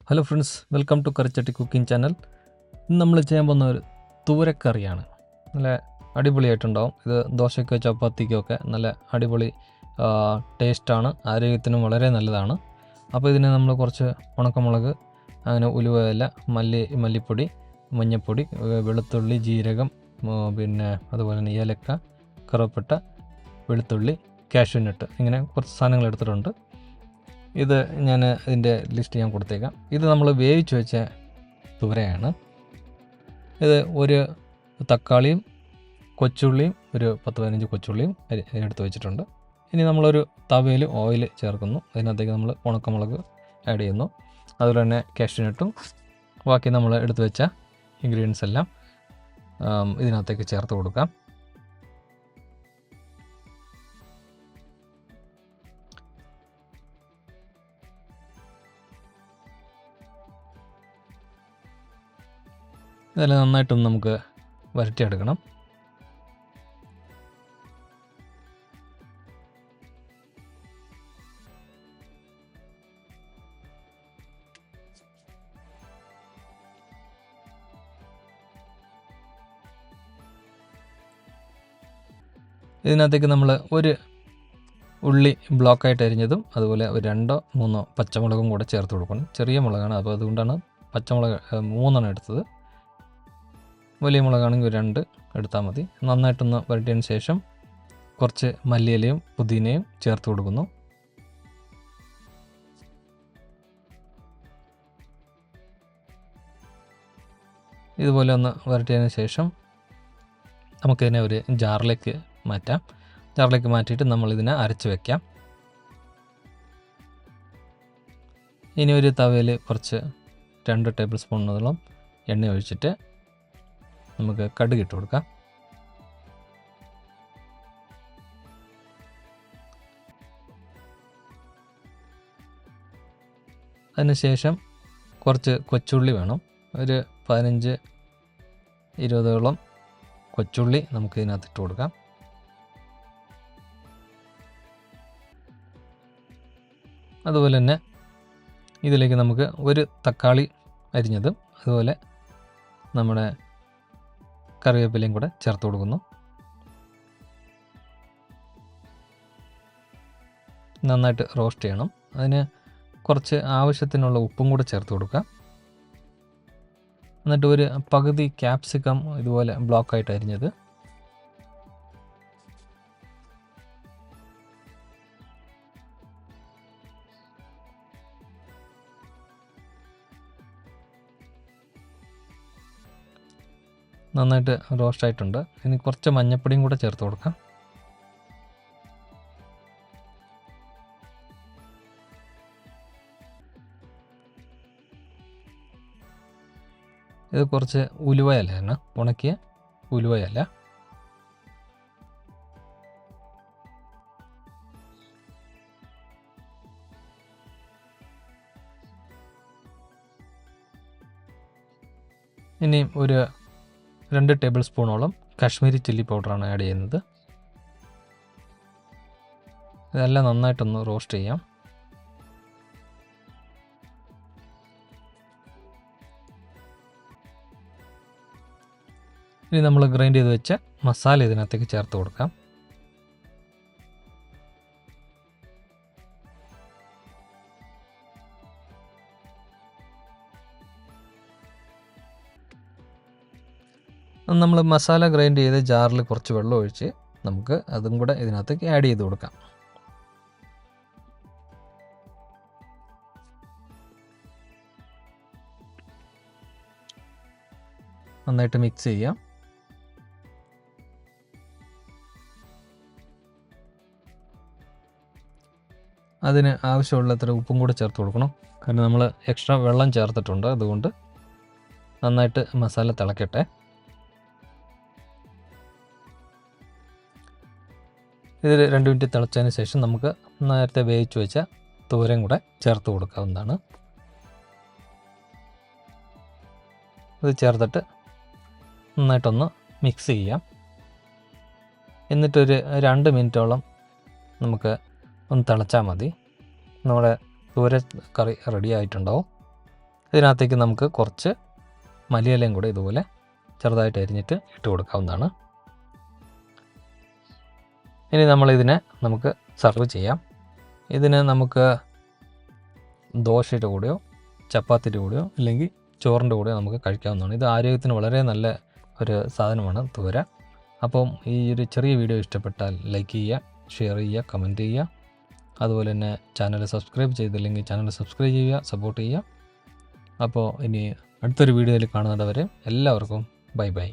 Hello friends, welcome to Karichatti cooking channel. ഇന്ന് നമ്മൾ ചെയ്യാൻ പോകുന്ന ഒരു തൂരക്കറിയാണ്. നല്ല അടിപൊളിയായിട്ടുണ്ടാവും. ഇത് ദോശയ്ക്കോ ചപ്പാത്തിക്കോ ഒക്കെ നല്ല അടിപൊളി ടേസ്റ്റാണ്, ആരോഗ്യത്തിനും വളരെ നല്ലതാണ്. അപ്പോൾ ഇതിന് നമ്മൾ കുറച്ച് ഉണക്കമുളക്, അങ്ങനെ ഉലുവയില, മല്ലിപ്പൊടി, മഞ്ഞൾപ്പൊടി, വെളുത്തുള്ളി, ജീരകം, പിന്നെ അതുപോലെ തന്നെ ഏലക്ക, കറുവപ്പട്ട, വെളുത്തുള്ളി, കാഷ്യൂനട്ട്, ഇങ്ങനെ കുറച്ച് സാധനങ്ങൾ എടുത്തിട്ടുണ്ട്. ഇത് ഞാൻ ഇതിൻ്റെ ലിസ്റ്റ് ഞാൻ കൊടുത്തേക്കാം. ഇത് നമ്മൾ വേവിച്ച് വെച്ച തുവരയാണ്. ഇത് ഒരു തക്കാളിയും കൊച്ചുള്ളിയും ഒരു 10-15 കൊച്ചുള്ളിയും എടുത്ത് വെച്ചിട്ടുണ്ട്. ഇനി നമ്മളൊരു തവയിൽ ഓയിൽ ചേർക്കുന്നു. അതിനകത്തേക്ക് നമ്മൾ ഉണക്കമുളക് ആഡ് ചെയ്യുന്നു. അതുപോലെ തന്നെ കാഷ്യൂനട്ടും ബാക്കി നമ്മൾ എടുത്ത് വെച്ച ഇൻഗ്രീഡിയൻസ് എല്ലാം ഇതിനകത്തേക്ക് ചേർത്ത് കൊടുക്കാം. ഇതെല്ലാം നന്നായിട്ടൊന്ന് നമുക്ക് വരട്ടിയെടുക്കണം. ഇതിനകത്തേക്ക് നമ്മൾ ഒരു ഉള്ളി ബ്ലോക്കായിട്ട് അരിഞ്ഞതും അതുപോലെ ഒരു 2-3 പച്ചമുളകും കൂടെ ചേർത്ത് കൊടുക്കണം. ചെറിയ മുളകാണ്, അപ്പോൾ അതുകൊണ്ടാണ് പച്ചമുളക് 3 എടുത്തത്. വലിയ മുളകാണെങ്കിൽ 2 എടുത്താൽ മതി. നന്നായിട്ടൊന്ന് വരട്ടിയതിന് ശേഷം കുറച്ച് മല്ലിയിലയും പുതിനയും ചേർത്ത് കൊടുക്കുന്നു. ഇതുപോലെ ഒന്ന് വരട്ടിയതിന് ശേഷം നമുക്കിതിനെ ഒരു ജാറിലേക്ക് മാറ്റാം. ജാറിലേക്ക് മാറ്റിയിട്ട് നമ്മളിതിനെ അരച്ച് വയ്ക്കാം. ഇനി ഒരു തവയിൽ കുറച്ച് 2 ടേബിൾ സ്പൂണോളം എണ്ണ ഒഴിച്ചിട്ട് നമുക്ക് കടുക് ഇട്ട് കൊടുക്കാം. അതിനുശേഷം കുറച്ച് കൊച്ചുള്ളി വേണം. ഒരു 15-20 കൊച്ചുള്ളി നമുക്ക് ഇതിനകത്ത് ഇട്ട് കൊടുക്കാം. അതുപോലെ തന്നെ ഇതിലേക്ക് നമുക്ക് ഒരു തക്കാളി അരിഞ്ഞതും അതുപോലെ നമ്മുടെ കറിവേപ്പിലയും കൂടെ ചേർത്ത് കൊടുക്കുന്നു. നന്നായിട്ട് റോസ്റ്റ് ചെയ്യണം. അതിന് കുറച്ച് ആവശ്യത്തിനുള്ള ഉപ്പും കൂടെ ചേർത്ത് കൊടുക്കുക. എന്നിട്ട് ഒരു പകുതി ക്യാപ്സിക്കം ഇതുപോലെ ബ്ലോക്കായിട്ട് അരിഞ്ഞത്, നന്നായിട്ട് റോസ്റ്റ് ആയിട്ടുണ്ട്. ഇനി കുറച്ച് മഞ്ഞൾപ്പൊടിയും കൂടെ ചേർത്ത് കൊടുക്കാം. ഇത് കുറച്ച് ഉലുവയിലയാണ്, ഉണക്കിയ ഉലുവയില. ഇനി ഒരു 2 ടേബിൾ സ്പൂണോളം കാശ്മീരി ചില്ലി പൗഡറാണ് ആഡ് ചെയ്യുന്നത്. ഇതെല്ലാം നന്നായിട്ടൊന്ന് റോസ്റ്റ് ചെയ്യാം. ഇനി നമ്മൾ ഗ്രൈൻഡ് ചെയ്ത് വെച്ച മസാല ഇതിനകത്തേക്ക് ചേർത്ത് കൊടുക്കാം. നമ്മൾ മസാല ഗ്രൈൻഡ് ചെയ്ത് ജാറിൽ കുറച്ച് വെള്ളം ഒഴിച്ച് നമുക്ക് അതും കൂടെ ഇതിനകത്തേക്ക് ആഡ് ചെയ്ത് കൊടുക്കാം. നന്നായിട്ട് മിക്സ് ചെയ്യാം. അതിന് ആവശ്യമുള്ളത്ര ഉപ്പും കൂടെ ചേർത്ത് കൊടുക്കണം. കാരണം നമ്മൾ എക്സ്ട്രാ വെള്ളം ചേർത്തിട്ടുണ്ട്, അതുകൊണ്ട് നന്നായിട്ട് മസാല തിളക്കട്ടെ. ഇത് 2 മിനിറ്റ് തിളച്ചതിന് ശേഷം നമുക്ക് നേരത്തെ വേവിച്ച് വെച്ച തോരൻ കൂടെ ചേർത്ത് കൊടുക്കാവുന്നതാണ്. ഇത് ചേർത്തിട്ട് നന്നായിട്ടൊന്ന് മിക്സ് ചെയ്യാം. എന്നിട്ടൊരു 2 മിനിറ്റോളം നമുക്ക് ഒന്ന് തിളച്ചാൽ മതി. നമ്മുടെ തോരൻ കറി റെഡി ആയിട്ടുണ്ടാവും. ഇതിനകത്തേക്ക് നമുക്ക് കുറച്ച് മല്ലിയിലയും കൂടെ ഇതുപോലെ ചെറുതായിട്ട് അരിഞ്ഞിട്ട് ഇട്ട് കൊടുക്കാവുന്നതാണ്. ഇനി നമ്മളിതിനെ നമുക്ക് സർവ് ചെയ്യാം. ഇതിന് നമുക്ക് ദോശയുടെ കൂടെയോ ചപ്പാത്തിയുടെ കൂടെയോ അല്ലെങ്കിൽ ചോറിൻ്റെ കൂടെയോ നമുക്ക് കഴിക്കാവുന്നതാണ്. ഇത് ആരോഗ്യത്തിന് വളരെ നല്ല ഒരു സാധനമാണ് തുവര. അപ്പം ഈ ഒരു ചെറിയ വീഡിയോ ഇഷ്ടപ്പെട്ടാൽ ലൈക്ക് ചെയ്യുക, ഷെയർ ചെയ്യുക, കമൻറ്റ് ചെയ്യുക. അതുപോലെ തന്നെ ചാനൽ സബ്സ്ക്രൈബ് ചെയ്തില്ലെങ്കിൽ ചാനൽ സബ്സ്ക്രൈബ് ചെയ്യുക, സപ്പോർട്ട് ചെയ്യുക. അപ്പോൾ ഇനി അടുത്തൊരു വീഡിയോയിൽ കാണുന്നവരെ എല്ലാവർക്കും ബൈ ബൈ.